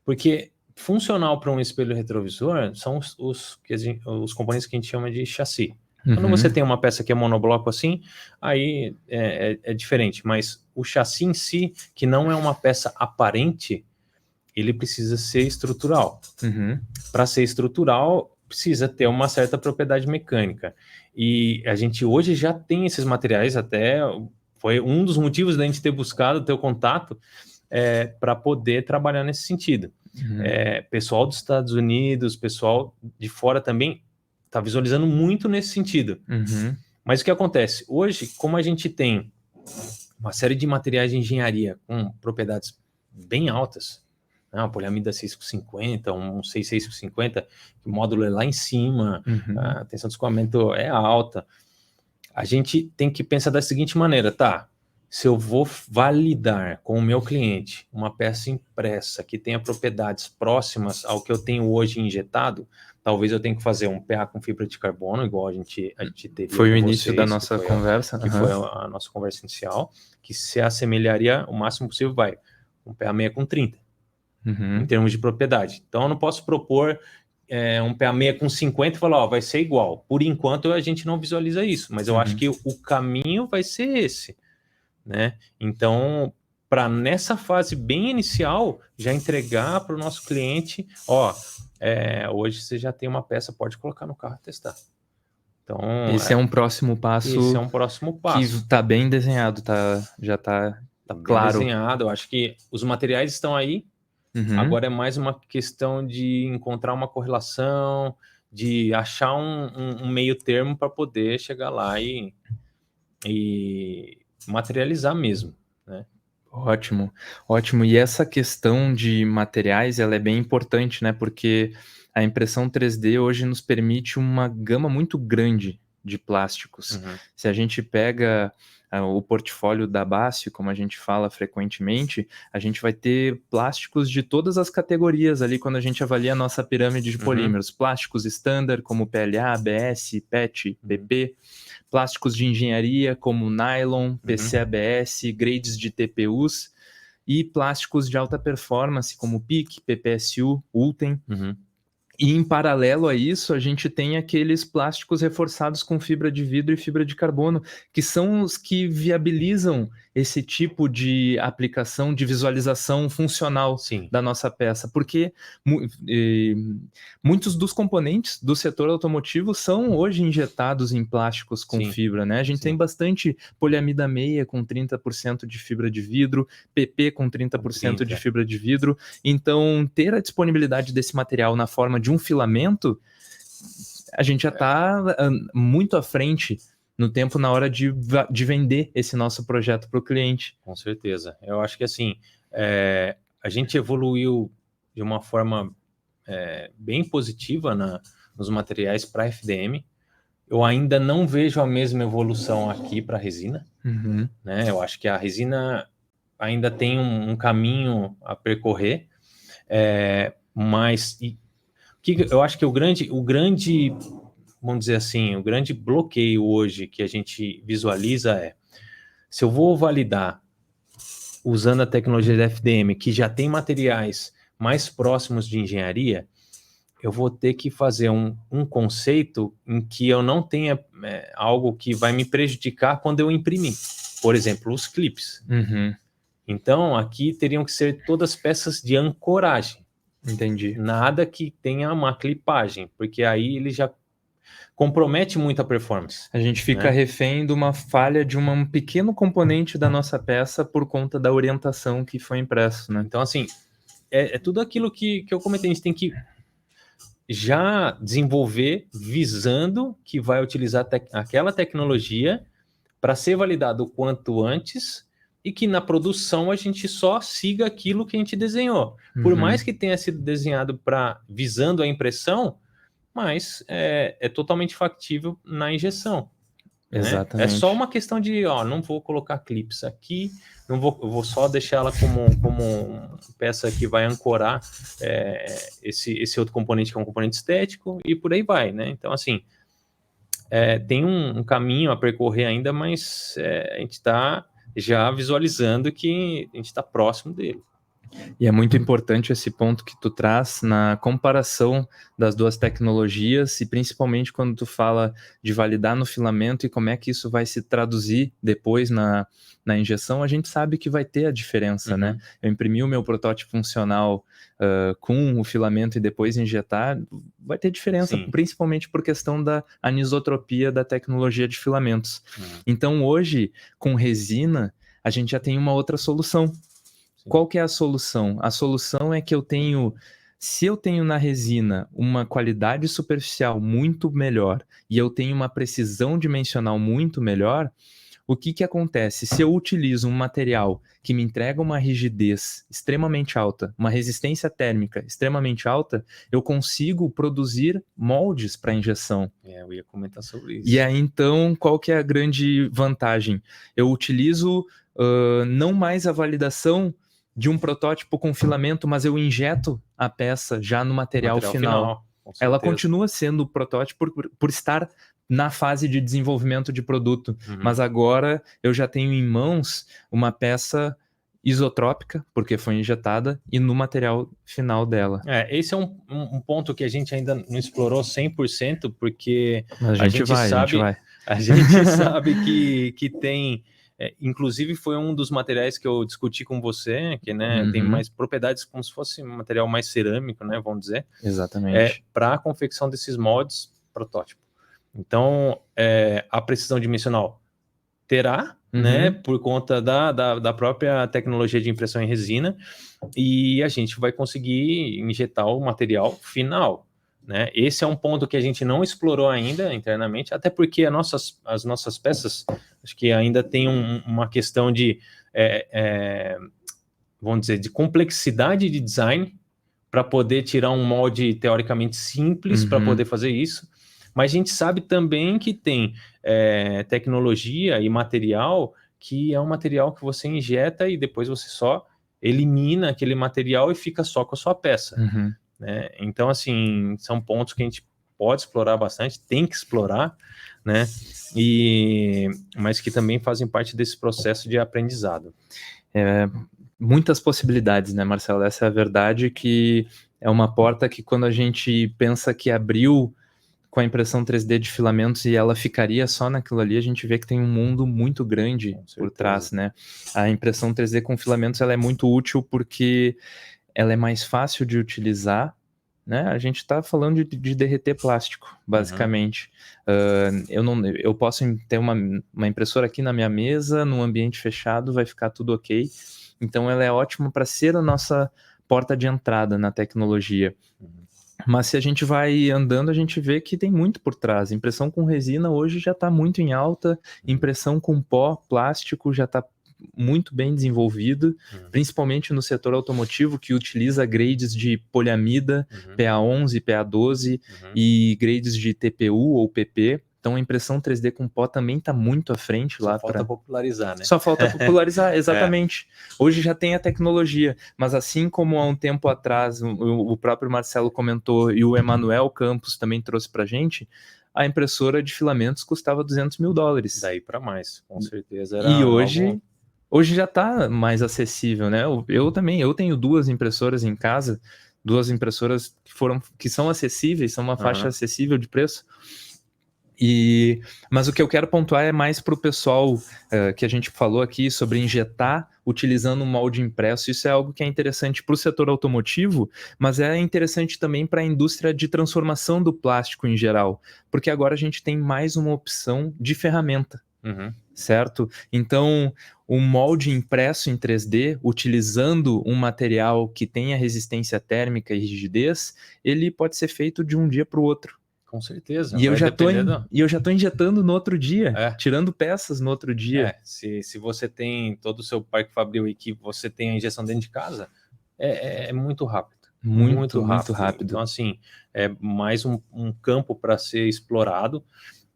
Porque funcional para um espelho retrovisor são os componentes que a gente chama de chassi. Quando você tem uma peça que é monobloco assim, aí é diferente. Mas o chassi em si, que não é uma peça aparente, ele precisa ser estrutural. Para ser estrutural, precisa ter uma certa propriedade mecânica. E a gente hoje já tem esses materiais, até foi um dos motivos da gente ter buscado o teu contato para poder trabalhar nesse sentido. Pessoal dos Estados Unidos, pessoal de fora também está visualizando muito nesse sentido. Mas o que acontece? Hoje, como a gente tem uma série de materiais de engenharia com propriedades bem altas, uma poliamida 650, um 6650, que o módulo é lá em cima, a tensão de escoamento é alta, a gente tem que pensar da seguinte maneira, tá? Se eu vou validar com o meu cliente uma peça impressa que tenha propriedades próximas ao que eu tenho hoje injetado, talvez eu tenha que fazer um PA com fibra de carbono, igual a gente teria. Foi o início da nossa conversa. Que foi a nossa conversa inicial, que se assemelharia o máximo possível, um PA 6 com 30, em termos de propriedade. Então eu não posso propor um PA 6 com 50 e falar, vai ser igual. Por enquanto a gente não visualiza isso, mas eu acho que o caminho vai ser esse. Né? Então, para nessa fase bem inicial já entregar para o nosso cliente, hoje você já tem uma peça, pode colocar no carro e testar. Então, esse é um próximo passo. Esse é um próximo passo. Que está bem desenhado, já está claro. Bem desenhado, eu acho que os materiais estão aí, agora é mais uma questão de encontrar uma correlação, de achar um meio termo para poder chegar lá e materializar mesmo, né? Ótimo, ótimo. E essa questão de materiais, ela é bem importante, né? Porque a impressão 3D hoje nos permite uma gama muito grande de plásticos. Se a gente pega o portfólio da Bácio, como a gente fala frequentemente, a gente vai ter plásticos de todas as categorias ali quando a gente avalia a nossa pirâmide de polímeros. Plásticos standard, como PLA, ABS, PET, PP. Plásticos de engenharia, como nylon, PC-ABS, grades de TPUs, e plásticos de alta performance, como PIC, PPSU, Ultem. E em paralelo a isso, a gente tem aqueles plásticos reforçados com fibra de vidro e fibra de carbono, que são os que viabilizam esse tipo de aplicação de visualização funcional da nossa peça, porque muitos dos componentes do setor automotivo são hoje injetados em plásticos com fibra, né? A gente tem bastante poliamida meia com 30% de fibra de vidro, PP com 30% de fibra de vidro, então ter a disponibilidade desse material na forma de um filamento, a gente já está muito à frente no tempo na hora de vender esse nosso projeto para o cliente. Com certeza. Eu acho que assim, a gente evoluiu de uma forma bem positiva nos materiais para FDM. Eu ainda não vejo a mesma evolução aqui para a resina. Né? Eu acho que a resina ainda tem um caminho a percorrer, mas eu acho que o grande, vamos dizer assim, o grande bloqueio hoje que a gente visualiza se eu vou validar usando a tecnologia da FDM, que já tem materiais mais próximos de engenharia, eu vou ter que fazer um conceito em que eu não tenha algo que vai me prejudicar quando eu imprimir. Por exemplo, os clips. Então, aqui teriam que ser todas peças de ancoragem. Entendi. Nada que tenha uma clipagem, porque aí ele já compromete muito a performance. A gente fica refém de uma falha de um pequeno componente da nossa peça por conta da orientação que foi impresso, né? Então, assim, é tudo aquilo que eu comentei. A gente tem que já desenvolver visando que vai utilizar aquela tecnologia para ser validado o quanto antes e que na produção a gente só siga aquilo que a gente desenhou. Por mais que tenha sido desenhado visando a impressão, mas é totalmente factível na injeção. Exatamente. Né? É só uma questão de, não vou colocar clips aqui, eu vou só deixar ela como peça que vai ancorar esse outro componente que é um componente estético e por aí vai, né? Então, assim, tem um caminho a percorrer ainda, mas a gente está já visualizando que a gente está próximo dele. E é muito importante esse ponto que tu traz na comparação das duas tecnologias e principalmente quando tu fala de validar no filamento e como é que isso vai se traduzir depois na injeção, a gente sabe que vai ter a diferença, né? Eu imprimi o meu protótipo funcional com o filamento e depois injetar, vai ter diferença, principalmente por questão da anisotropia da tecnologia de filamentos. Então hoje, com resina, a gente já tem uma outra solução. Qual que é a solução? A solução é que se eu tenho na resina uma qualidade superficial muito melhor e eu tenho uma precisão dimensional muito melhor, o que acontece? Se eu utilizo um material que me entrega uma rigidez extremamente alta, uma resistência térmica extremamente alta, eu consigo produzir moldes para injeção. Eu ia comentar sobre isso. E aí, então, qual que é a grande vantagem? Eu utilizo não mais a validação de um protótipo com filamento, mas eu injeto a peça já no material final. Ela continua sendo o protótipo por estar na fase de desenvolvimento de produto, mas agora eu já tenho em mãos uma peça isotrópica, porque foi injetada, e no material final dela. Esse é um ponto que a gente ainda não explorou 100%, porque a gente sabe que tem inclusive foi um dos materiais que eu discuti com você, que, né, tem mais propriedades como se fosse um material mais cerâmico, né, vamos dizer. Exatamente. Para a confecção desses moldes protótipo. Então, a precisão dimensional terá, né, por conta da própria tecnologia de impressão em resina, e a gente vai conseguir injetar o material final, né? Esse é um ponto que a gente não explorou ainda internamente, até porque as nossas peças, acho que ainda tem uma questão de, vamos dizer, de complexidade de design, para poder tirar um molde teoricamente simples para poder fazer isso. Mas a gente sabe também que tem tecnologia e material que é um material que você injeta e depois você só elimina aquele material e fica só com a sua peça. Né? Então, assim, são pontos que a gente pode explorar bastante, tem que explorar, né? Mas que também fazem parte desse processo de aprendizado. Muitas possibilidades, né, Marcelo? Essa é a verdade, que é uma porta que quando a gente pensa que abriu com a impressão 3D de filamentos e ela ficaria só naquilo ali, a gente vê que tem um mundo muito grande por trás, né? A impressão 3D com filamentos, ela é muito útil porque ela é mais fácil de utilizar, né? A gente está falando de derreter plástico, basicamente. Eu posso ter uma impressora aqui na minha mesa, num ambiente fechado, vai ficar tudo ok. Então ela é ótima para ser a nossa porta de entrada na tecnologia. Mas se a gente vai andando, a gente vê que tem muito por trás. Impressão com resina hoje já está muito em alta, impressão com pó, plástico já está muito bem desenvolvido, principalmente no setor automotivo, que utiliza grades de poliamida, PA11, PA12 e grades de TPU ou PP. Então a impressão 3D com pó também está muito à frente lá. Só falta popularizar, né? Só falta popularizar, exatamente. Hoje já tem a tecnologia, mas assim como há um tempo atrás o próprio Marcelo comentou e o Emanuel Campos também trouxe para a gente, a impressora de filamentos custava $200 mil. Daí para mais, com certeza. E hoje já está mais acessível, né? Eu tenho 2 impressoras em casa, 2 impressoras que são acessíveis, são uma faixa acessível de preço. Mas o que eu quero pontuar é mais para o pessoal que a gente falou aqui sobre injetar utilizando um molde impresso. Isso é algo que é interessante para o setor automotivo, mas é interessante também para a indústria de transformação do plástico em geral, porque agora a gente tem mais uma opção de ferramenta, certo? Então, o molde impresso em 3D, utilizando um material que tenha resistência térmica e rigidez, ele pode ser feito de um dia para o outro. Com certeza. E eu já tô injetando no outro dia, tirando peças no outro dia. Se você tem todo o seu parque fabril e que você tem a injeção dentro de casa, é muito rápido. Muito rápido. Então, assim, é mais um campo para ser explorado,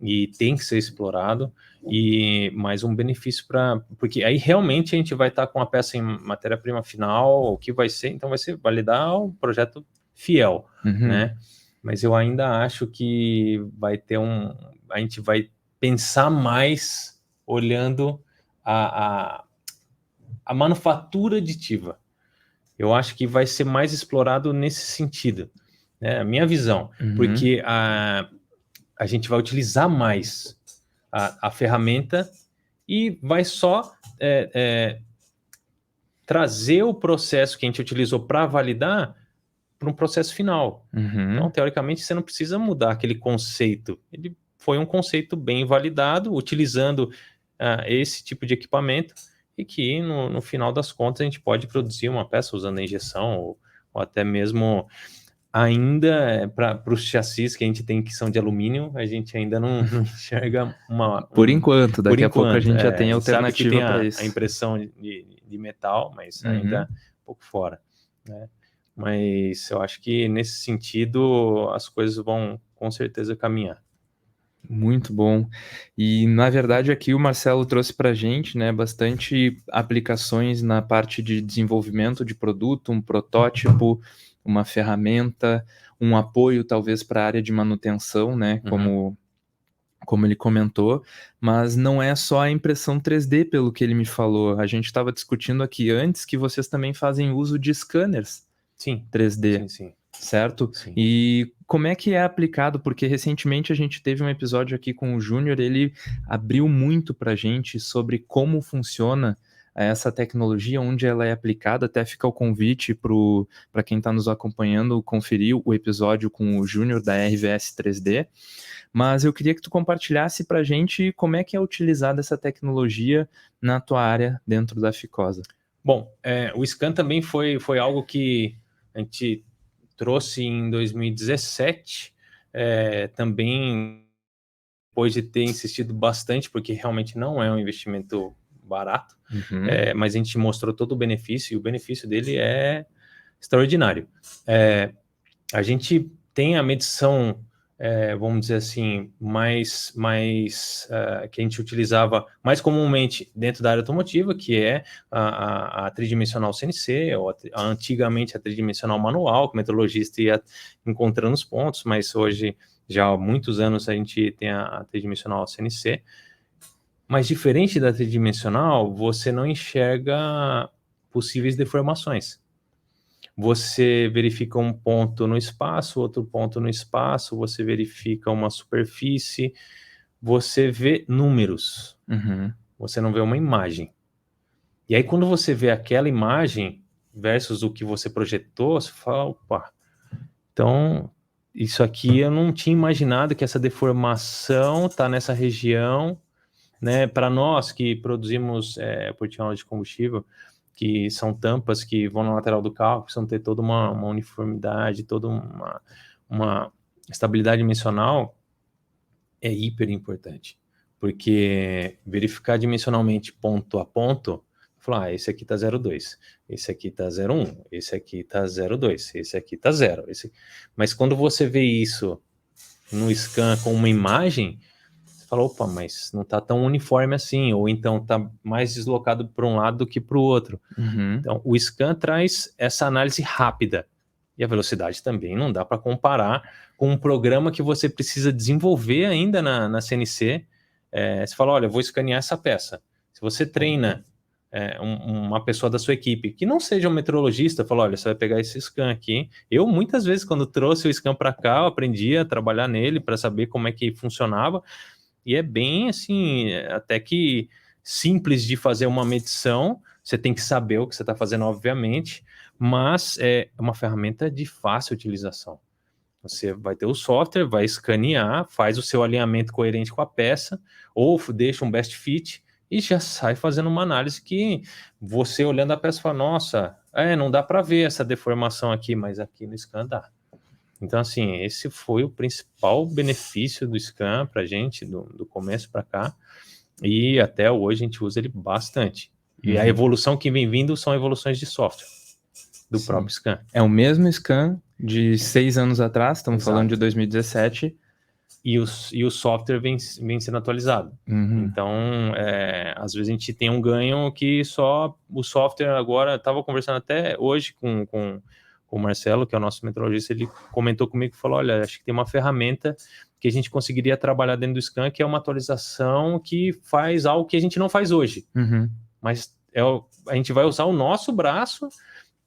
e tem que ser explorado, e mais um benefício porque aí realmente a gente vai estar com a peça em matéria-prima final, o que vai ser, então vai ser validar o projeto fiel, né? Mas eu ainda acho que vai ter a gente vai pensar mais olhando a manufatura aditiva. Eu acho que vai ser mais explorado nesse sentido, né? A minha visão, porque a gente vai utilizar mais a ferramenta e vai só trazer o processo que a gente utilizou para validar para um processo final. Então, teoricamente, você não precisa mudar aquele conceito. Ele foi um conceito bem validado, utilizando esse tipo de equipamento, e que, no final das contas, a gente pode produzir uma peça usando a injeção, ou até mesmo ainda para os chassis que a gente tem que são de alumínio, a gente ainda não enxerga Por enquanto, daqui a pouco a gente já tem alternativa para isso. A impressão de metal, mas ainda um pouco fora, né? Mas eu acho que nesse sentido as coisas vão com certeza caminhar. Muito bom. E na verdade aqui o Marcelo trouxe para a gente, né, bastante aplicações na parte de desenvolvimento de produto, um protótipo, uma ferramenta, um apoio talvez para a área de manutenção, né, como ele comentou, mas não é só a impressão 3D, pelo que ele me falou. A gente estava discutindo aqui antes que vocês também fazem uso de scanners 3D. Sim. certo? Sim. E como é que é aplicado? Porque recentemente a gente teve um episódio aqui com o Júnior, ele abriu muito para a gente sobre como funciona essa tecnologia, onde ela é aplicada. Até fica o convite para quem está nos acompanhando conferir o episódio com o Júnior da RVS 3D. Mas eu queria que tu compartilhasse para a gente como é que é utilizada essa tecnologia na tua área dentro da Ficosa. Bom, o Scan também foi algo que a gente trouxe em 2017, também depois de ter insistido bastante, porque realmente não é um investimento barato, mas a gente mostrou todo o benefício, e o benefício dele é extraordinário. A gente tem a medição, vamos dizer assim, que a gente utilizava mais comumente dentro da área automotiva, que é a tridimensional CNC, ou antigamente a tridimensional manual, que o metrologista ia encontrando os pontos, mas hoje, já há muitos anos, a gente tem a tridimensional CNC. Mas diferente da tridimensional, você não enxerga possíveis deformações. Você verifica um ponto no espaço, outro ponto no espaço, você verifica uma superfície, você vê números, você não vê uma imagem. E aí, quando você vê aquela imagem versus o que você projetou, você fala, opa, então, isso aqui eu não tinha imaginado que essa deformação está nessa região, né? Para nós que produzimos porta-malas de combustível, que são tampas que vão na lateral do carro, precisam ter toda uma uniformidade, toda uma estabilidade dimensional, é hiper importante. Porque verificar dimensionalmente ponto a ponto, falar, esse aqui tá 0,2, esse aqui tá 0,1, esse aqui tá 0,2, esse aqui tá 0. Mas quando você vê isso no scan com uma imagem, você fala, opa, mas não tá tão uniforme assim, ou então tá mais deslocado para um lado do que para o outro. Então, o scan traz essa análise rápida, e a velocidade também não dá para comparar com um programa que você precisa desenvolver ainda na CNC. Você fala, olha, eu vou escanear essa peça. Se você treina uma pessoa da sua equipe que não seja um metrologista, fala, olha, você vai pegar esse scan aqui. Eu, muitas vezes, quando trouxe o scan para cá, eu aprendi a trabalhar nele para saber como é que funcionava. E é bem, assim, até que simples de fazer uma medição. Você tem que saber o que você está fazendo, obviamente, mas é uma ferramenta de fácil utilização. Você vai ter o software, vai escanear, faz o seu alinhamento coerente com a peça, ou deixa um best fit e já sai fazendo uma análise que você, olhando a peça, fala, nossa, não dá para ver essa deformação aqui, mas aqui no scan dá. Então, assim, esse foi o principal benefício do scan para a gente, do começo para cá, e até hoje a gente usa ele bastante. E a evolução que vem vindo são evoluções de software do próprio scan. É o mesmo scan de 6 anos atrás, estamos falando de 2017. E o software vem sendo atualizado. Então, às vezes a gente tem um ganho que só o software agora, estava conversando até hoje com o Marcelo, que é o nosso metrologista, ele comentou comigo e falou, olha, acho que tem uma ferramenta que a gente conseguiria trabalhar dentro do scan, que é uma atualização que faz algo que a gente não faz hoje. Mas a gente vai usar o nosso braço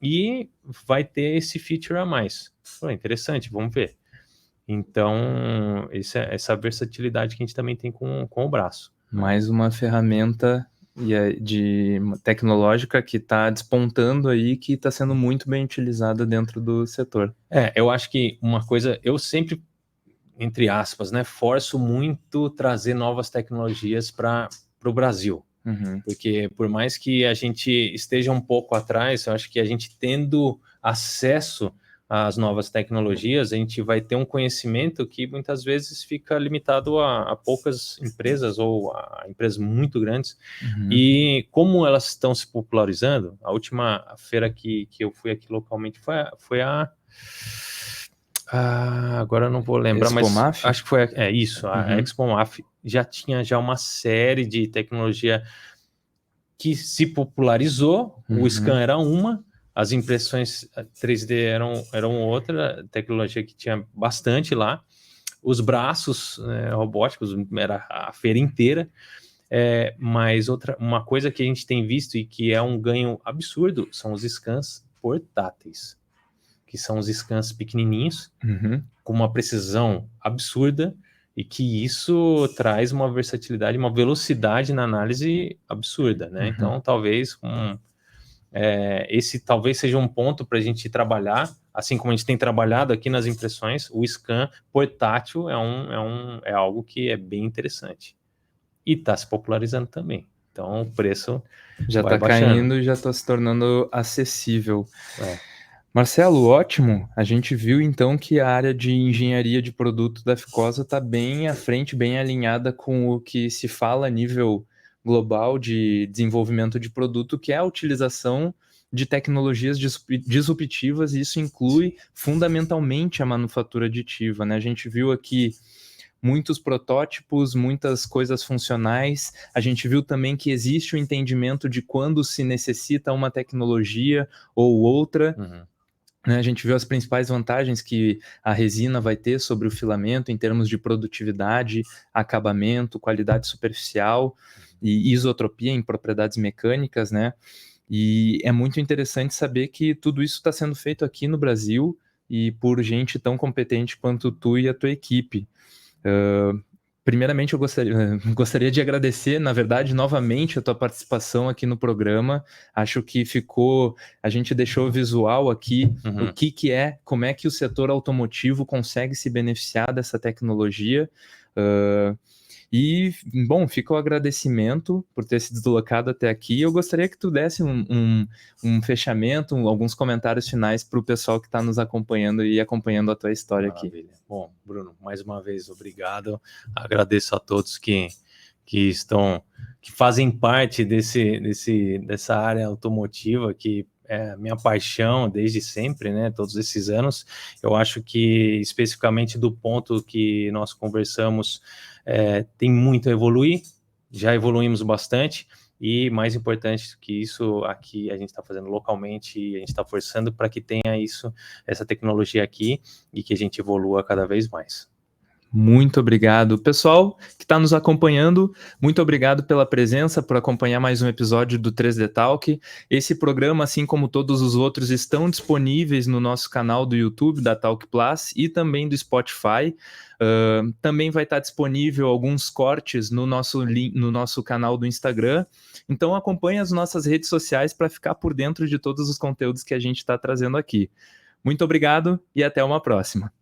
e vai ter esse feature a mais. Falei, interessante, vamos ver. Então, essa versatilidade que a gente também tem com o braço. Mais uma ferramenta tecnológica que está despontando aí, que está sendo muito bem utilizada dentro do setor. Eu acho que uma coisa, eu sempre, entre aspas, né, forço muito trazer novas tecnologias para o Brasil. Porque por mais que a gente esteja um pouco atrás, eu acho que a gente tendo acesso às novas tecnologias, a gente vai ter um conhecimento que muitas vezes fica limitado a poucas empresas ou a empresas muito grandes. E como elas estão se popularizando, a última feira que eu fui aqui localmente foi a... agora eu não vou lembrar, mas acho que foi isso, a ExpoMAF já tinha uma série de tecnologia que se popularizou, o scan era uma, as impressões 3D eram outra tecnologia que tinha bastante lá, os braços robóticos, era a feira inteira, mas uma coisa que a gente tem visto e que é um ganho absurdo são os scans portáteis. que são os scans pequenininhos, Uhum. com uma precisão absurda, e que isso traz uma versatilidade, uma velocidade na análise absurda, né? Uhum. Então, talvez esse talvez seja um ponto para a gente trabalhar, assim como a gente tem trabalhado aqui nas impressões, o scan portátil é algo que é bem interessante. E está se popularizando também. Então, o preço Já vai está baixando. caindo e já está se tornando acessível. É. Marcelo, ótimo. A gente viu então que a área de engenharia de produto da Ficosa está bem à frente, bem alinhada com o que se fala a nível global de desenvolvimento de produto, que é a utilização de tecnologias disruptivas, e isso inclui fundamentalmente a manufatura aditiva, né? A gente viu aqui muitos protótipos, muitas coisas funcionais. A gente viu também que existe o entendimento de quando se necessita uma tecnologia ou outra. Uhum. A gente viu as principais vantagens que a resina vai ter sobre o filamento em termos de produtividade, acabamento, qualidade superficial e isotropia em propriedades mecânicas, né? E é muito interessante saber que tudo isso está sendo feito aqui no Brasil e por gente tão competente quanto tu e a tua equipe. Primeiramente, eu gostaria de agradecer, na verdade, novamente a tua participação aqui no programa. Acho que a gente deixou visual aqui o que é, como é que o setor automotivo consegue se beneficiar dessa tecnologia. E, bom, fica o agradecimento por ter se deslocado até aqui. Eu gostaria que tu desse um fechamento, alguns comentários finais para o pessoal que está nos acompanhando e acompanhando a tua história aqui. Maravilha. Bom, Bruno, mais uma vez, obrigado. Agradeço a todos que fazem parte dessa área automotiva, que é a minha paixão desde sempre, né? Todos esses anos. Eu acho que, especificamente do ponto que nós conversamos, tem muito a evoluir, já evoluímos bastante. E mais importante que isso, aqui a gente está fazendo localmente e a gente está forçando para que tenha essa tecnologia aqui e que a gente evolua cada vez mais. Muito obrigado. Pessoal que está nos acompanhando, muito obrigado pela presença, por acompanhar mais um episódio do 3D Talk. Esse programa, assim como todos os outros, estão disponíveis no nosso canal do YouTube, da Talk Plus, e também do Spotify. Também vai estar disponível alguns cortes no nosso canal do Instagram. Então acompanhe as nossas redes sociais para ficar por dentro de todos os conteúdos que a gente está trazendo aqui. Muito obrigado e até uma próxima.